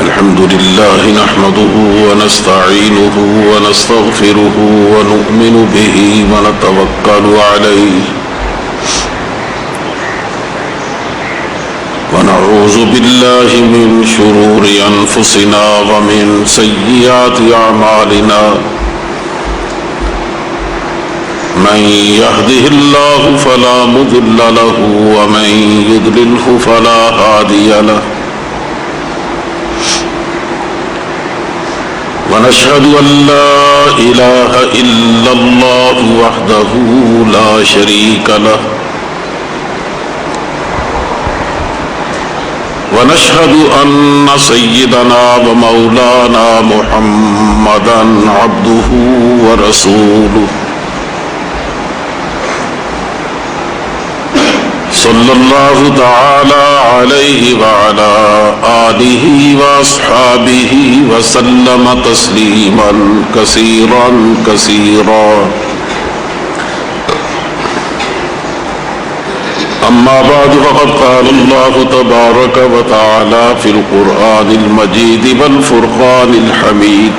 الحمد لله نحمده ونستعينه ونستغفره ونؤمن به ونتوكل عليه ونعوذ بالله من شرور أنفسنا ومن سيئات أعمالنا من يهده الله فلا مضل له ومن يضلله فلا هادي له ونشهد أن لا إله إلا الله وحده لا شريك له ونشهد أن سيدنا ومولانا محمدا عبده ورسوله صلى الله تعالى عليه وعلى آله وأصحابه وسلم تسليما كثيرا كثيرا أما بعد فقد قال الله تبارك وتعالى في القرآن المجيد والفرقان الحميد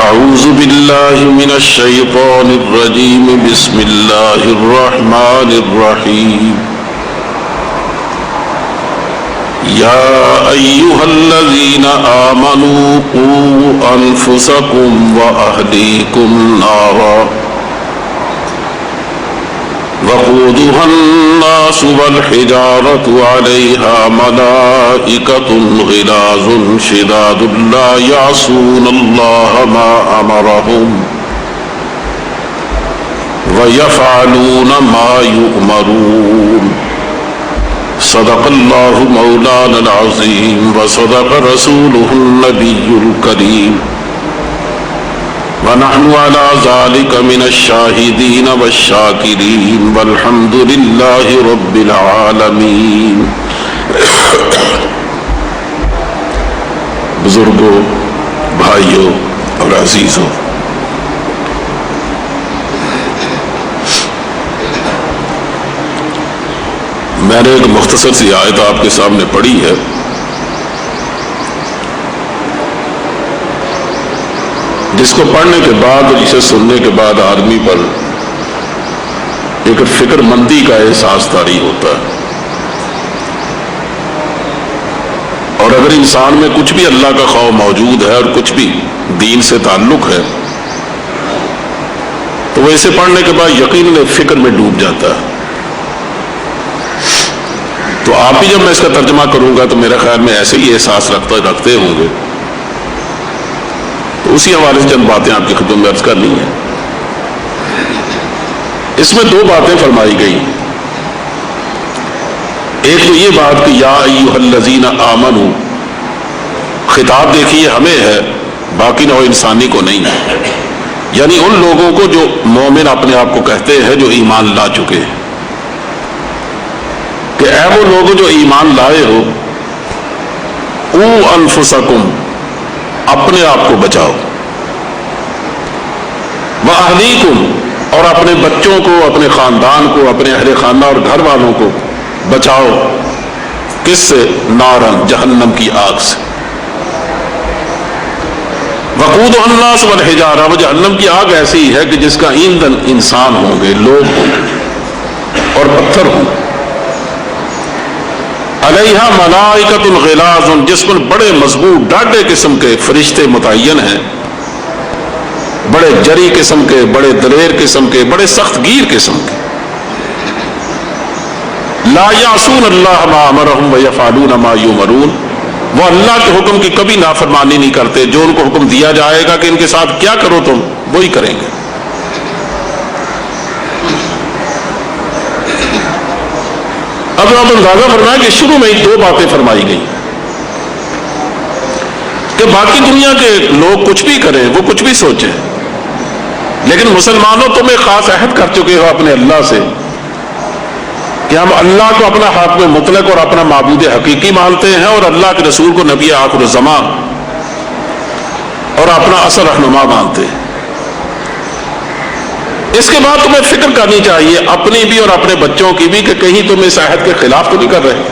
أعوذ بالله من الشيطان الرجيم بسم الله الرحمن الرحيم يا أيها الذين آمنوا قوا أنفسكم وأهليكم نارا وقودها الناس والحجارة عليها ملائكة غلاظ شداد لا يعصون الله ما أمرهم ويفعلون ما يؤمرون صدق الله مولانا العظيم وصدق رسوله النبي الكريم ونحن على ذلك من الشاهدين والشاكرين والحمد لله رب العالمين. بزرگوں، بھائیوں اور عزیزوں، میں نے ایک مختصر سی آیت آپ کے سامنے پڑھی ہے. جس کو پڑھنے کے بعد اور اسے سننے کے بعد آدمی پر ایک فکر مندی کا احساس طاری ہوتا ہے، اور اگر انسان میں کچھ بھی اللہ کا خوف موجود ہے اور کچھ بھی دین سے تعلق ہے تو وہ اسے پڑھنے کے بعد یقیناً فکر میں ڈوب جاتا ہے. تو آپ بھی جب میں اس کا ترجمہ کروں گا تو میرے خیال میں ایسے ہی احساس رکھتے ہوں گے. اسی حوالے سے چند باتیں آپ کی خدمت میں عرض کرنی ہیں. اس میں دو باتیں فرمائی گئی. ایک تو یہ بات کہ یا ایھا الذین آمنوا، خطاب دیکھیے ہمیں ہے، باقی نوع انسانی کو نہیں ہے، یعنی ان لوگوں کو جو مومن اپنے آپ کو کہتے ہیں، جو ایمان لا چکے ہیں، کہ اے وہ لوگ جو ایمان لائے ہو، قوا انفسکم، اپنے آپ کو بچاؤ، وَأَهْلِيكُمْ، اور اپنے بچوں کو، اپنے خاندان کو، اپنے اہل خانہ اور گھر والوں کو بچاؤ. کس سے؟ نارن، جہنم کی آگ سے. وَقُودُهَا النَّاسُ وَالْحِجَارَةُ، وہ جہنم کی آگ ایسی ہے کہ جس کا ایندھن انسان ہوں گے، لوگ ہوں گے اور پتھر ہوں گے. علیہا ملائکۃ غلاظ، جس پر بڑے مضبوط ڈاڈے قسم کے فرشتے متعین ہیں، بڑے جری قسم کے، بڑے دلیر قسم کے، بڑے سخت گیر قسم کے. لا یعصون اللہ ما امرہم ویفعلون ما یؤمرون، وہ اللہ کے حکم کی کبھی نافرمانی نہیں کرتے. جو ان کو حکم دیا جائے گا کہ ان کے ساتھ کیا کرو تم، وہی کریں گے. اب آپ اندازہ فرمائیں کہ شروع میں ہی دو باتیں فرمائی گئی کہ باقی دنیا کے لوگ کچھ بھی کریں، وہ کچھ بھی سوچیں، لیکن مسلمانوں تم ایک خاص عہد کر چکے ہو اپنے اللہ سے کہ ہم اللہ کو اپنا حاکم مطلق اور اپنا معبود حقیقی مانتے ہیں، اور اللہ کے رسول کو نبی آخر الزمان اور اپنا اصل رہنما مانتے ہیں. اس کے بعد تمہیں فکر کرنی چاہیے اپنی بھی اور اپنے بچوں کی بھی کہ کہیں تم اس عہد کے خلاف تو نہیں کر رہے.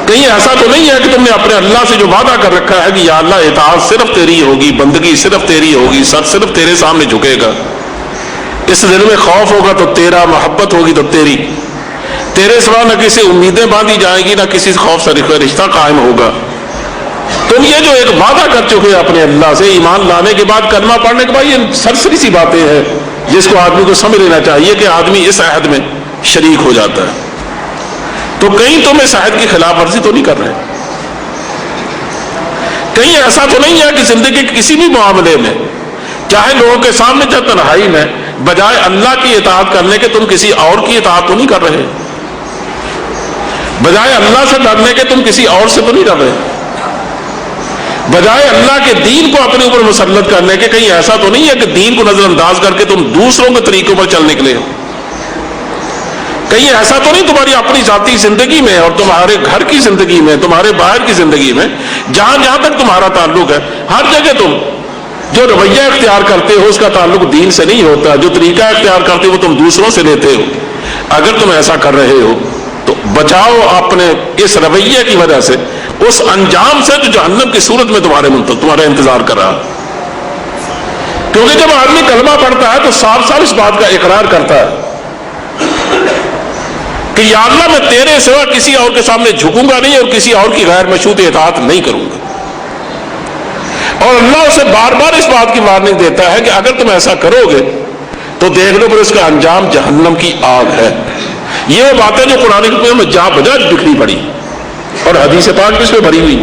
کہیں ایسا تو نہیں ہے کہ تم نے اپنے اللہ سے جو وعدہ کر رکھا ہے کہ یا اللہ اطاعت صرف تیری ہوگی، بندگی صرف تیری ہوگی، سر صرف تیرے سامنے جھکے گا، اس دل میں خوف ہوگا تو تیرا، محبت ہوگی تو تیری، تیرے سوا نہ کسی امیدیں باندھی جائیں گی، نہ کسی خوف سے رشتہ قائم ہوگا. تم یہ جو ایک وعدہ کر چکے اپنے اللہ سے ایمان لانے کے بعد، کلمہ پڑھنے کے بعد، یہ سرسری سی باتیں ہیں جس کو آدمی کو سمجھ لینا چاہیے کہ آدمی اس عہد میں شریک ہو جاتا ہے. تو کہیں تم اس عہد کی خلاف ورزی تو نہیں کر رہے، کہیں ایسا تو نہیں ہے کہ زندگی کے کسی بھی معاملے میں، چاہے لوگوں کے سامنے چاہے تنہائی میں، بجائے اللہ کی اطاعت کرنے کے تم کسی اور کی اطاعت تو نہیں کر رہے، بجائے اللہ سے ڈرنے کے تم کسی اور سے تو نہیں ڈر رہے، بجائے اللہ کے دین کو اپنے اوپر مسلط کرنے کے کہیں ایسا تو نہیں ہے کہ دین کو نظر انداز کر کے تم دوسروں کے طریقوں پر چل نکلے ہو، کہیں ایسا تو نہیں تمہاری اپنی ذاتی زندگی میں اور تمہارے گھر کی زندگی میں، تمہارے باہر کی زندگی میں، جہاں جہاں تک تمہارا تعلق ہے، ہر جگہ تم جو رویہ اختیار کرتے ہو اس کا تعلق دین سے نہیں ہوتا، جو طریقہ اختیار کرتے ہو وہ تم دوسروں سے لیتے ہو. اگر تم ایسا کر رہے ہو تو بچاؤ اپنے اس رویے کی وجہ سے اس انجام سے جو جہنم کی صورت میں تمہارا انتظار کر رہا. کیونکہ جب آدمی کلمہ پڑھتا ہے تو صاف صاف اس بات کا اقرار کرتا ہے کہ یا اللہ میں تیرے سوا کسی اور کے سامنے جھکوں گا نہیں اور کسی اور کی غیر مشروط اطاعت نہیں کروں گا. اور اللہ اسے بار بار اس بات کی وارننگ دیتا ہے کہ اگر تم ایسا کرو گے تو دیکھ لو پھر اس کا انجام جہنم کی آگ ہے. یہ باتیں جو قرآن کریم میں جا بجا بکھری پڑی اور حدیث پاک بھی اس میں بھری ہوئی.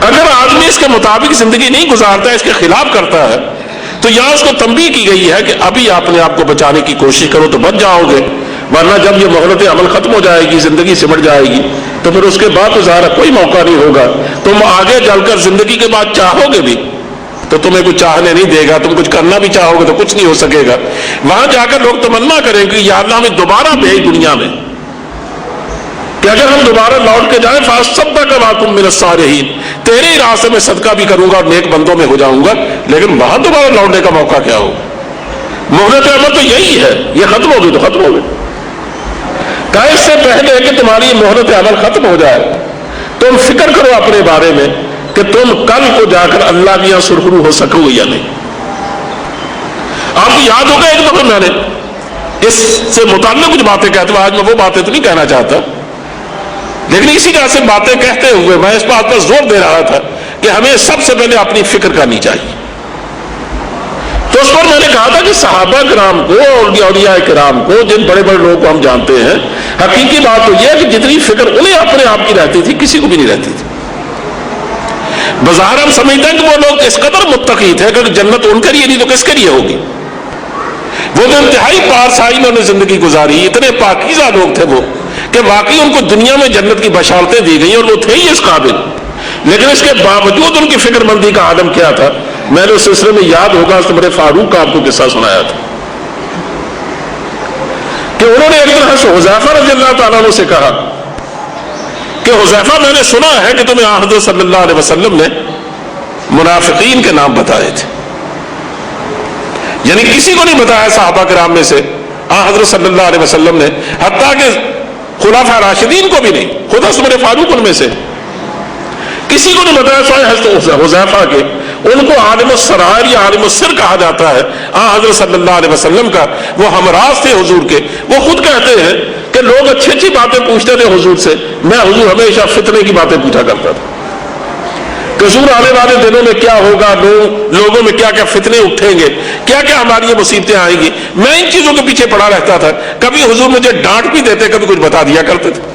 اگر آدمی اس کے مطابق زندگی نہیں گزارتا ہے، اس کے خلاف کرتا ہے، تو یہاں اس کو تنبیہ کی گئی ہے کہ ابھی اپنے آپ کو بچانے کی کوشش کرو تو بچ جاؤ گے، ورنہ جب یہ مہلت عمل ختم ہو جائے گی، زندگی سمٹ جائے گی، تو پھر اس کے بعد تو ظاہر کوئی موقع نہیں ہوگا. تم آگے چل کر زندگی کے بعد چاہو گے بھی تو تمہیں کچھ چاہنے نہیں دے گا، تم کچھ کرنا بھی چاہو گے تو کچھ نہیں ہو سکے گا. وہاں جا کر لوگ تمنا کریں کہ یا اللہ ہمیں دوبارہ بھیج دنیا میں، کہ اگر ہم دوبارہ لوٹ کے جائیں فَأَصَّدَّقَ مِنَ الصَّالِحِينَ، تیرے ہی راستے میں صدقہ بھی کروں گا اور نیک بندوں میں ہو جاؤں گا. لیکن وہاں دوبارہ لوٹنے کا موقع کیا ہوگا؟ مہلت عمل تو یہی ہے، یہ ختم ہوگی تو ختم ہوگی. اس سے پہلے کہ تمہاری مہلت عمل ختم ہو جائے تم فکر کرو اپنے بارے میں کہ تم کل کو جا کر اللہ کی یہاں سرخرو ہو سکو گے یا نہیں. آپ کو یاد ہوگا ایک دفعہ میں نے اس سے متعلق کچھ باتیں کہتا ہوں، آج میں وہ باتیں تو نہیں کہنا چاہتا، لیکن اسی طرح سے باتیں کہتے ہوئے میں اس بات پر زور دے رہا تھا کہ ہمیں سب سے پہلے اپنی فکر کرنی چاہیے. تو اس پر میں نے کہا تھا کہ صحابہ کرام کو اور اولیاء کرام کو، جن بڑے بڑے لوگوں کو ہم جانتے ہیں، حقیقی بات تو یہ ہے کہ جتنی فکر انہیں اپنے آپ کی رہتی تھی کسی کو بھی نہیں رہتی تھی. بظاہر ہم سمجھتے ہیں کہ وہ لوگ اس قدر متقی تھے کہ جنت ان کے لیے نہیں تو کس کے لیے ہوگی. وہ جو انتہائی پارسائی میں انہیں زندگی گزاری، اتنے پاکیزہ لوگ تھے وہ کہ واقعی ان کو دنیا میں جنت کی بشارتیں دی گئی اور وہ تھے ہی اس قابل. لیکن اس کے باوجود ان کی فکر مندی کا عدم کیا تھا؟ میں نے اس سلسلے میں یاد ہوگا اس بڑے فاروق کا آپ کو قصہ سنایا تھا کہ انہوں نے ایک دن سے حذیفہ رضی اللہ تعالیٰ عنہ سے کہا کہ حذیفہ میں نے سنا ہے کہ تمہیں حضرت صلی اللہ علیہ وسلم نے منافقین کے نام بتائے تھے. یعنی کسی کو نہیں بتایا صحابہ کرام میں سے، حضرت صلی اللہ علیہ وسلم نے، حتیٰ کہ خلفاء راشدین کو بھی نہیں، خود حضرت فاروق ان میں سے کسی کو نہیں بتایا سوائے حضرت حذیفہ کے. ان کو عالم السرائر یا عالم السر کہا جاتا ہے. حضرت صلی اللہ علیہ وسلم کا وہ ہمراز تھے حضور کے. وہ خود کہتے ہیں کہ لوگ اچھی اچھی باتیں پوچھتے تھے حضور سے، میں حضور ہمیشہ فتنے کی باتیں پوچھا کرتا تھا کہ حضور آنے والے دنوں میں کیا ہوگا، لوگوں میں کیا کیا فتنے اٹھیں گے، کیا کیا ہماری یہ مصیبتیں آئیں گی. میں ان چیزوں کے پیچھے پڑا رہتا تھا. کبھی حضور مجھے ڈانٹ بھی دیتے، کبھی کچھ بتا دیا کرتے تھے.